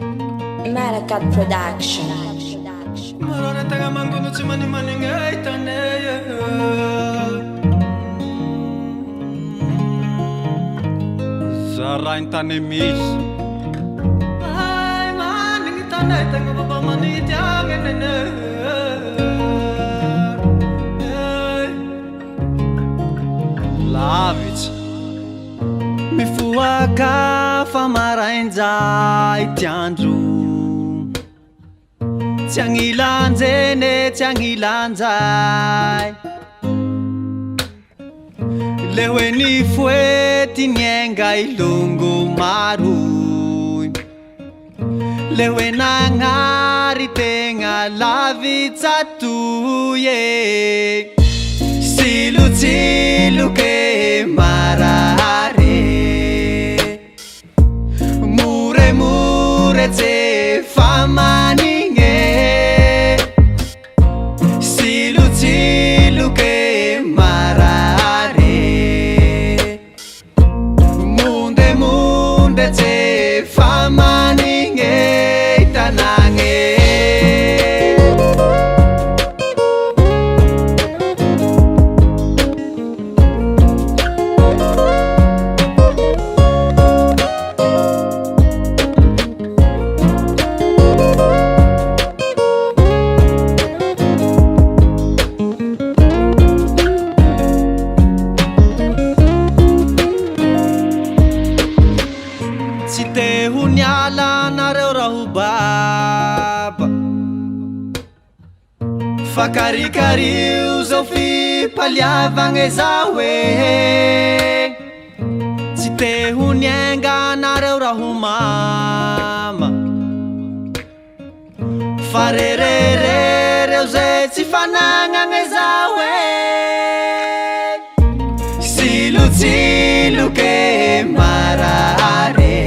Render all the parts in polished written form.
Malakat Production. Marona taga mangono tsy manimaningay tanay Zarain tany misy Ay manigny tanay tagna baba manity agnenene Lavitsy mifoaka fa marainjay ty andro Tsy agnilanjene tsy agnilanjay Le hoe ny foety nienga ilongo maroy Le hoe nagnary tegna lavitsatoye Silotsiloke marare Mure tse famanigne Silotsiloke marare Munde tse famanigne tanange Tsy te ho niala nareo raho baba Fa karikario zao fipaliavagna zao e Tsy te ho nienga nareo raho mama Fa rerereo zay tsy fanagnagna zao e Silotsiloke marare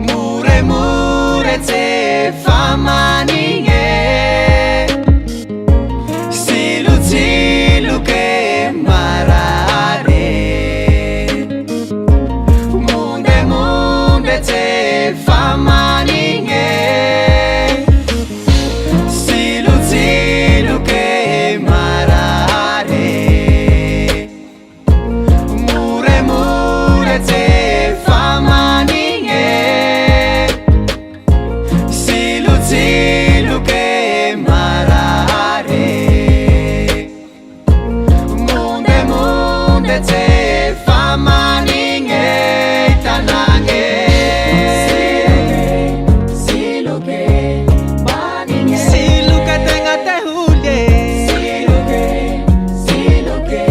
Mure tse famanigne Silotsiloke marare Munde tse famanigne Silotsiloke marare Mure tse famanigne Silotsiloke marare Munde tse famanigne tanange Siloke manigne Siloke tegna te hulye Siloke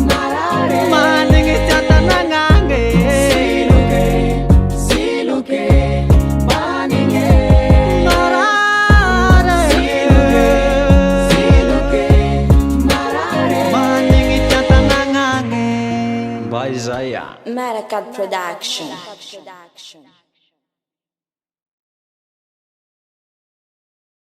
marare Manigne tia tanangange Siloke manigne marare Siloke marare Manigne tia tanangange Mba izay Malakat Production.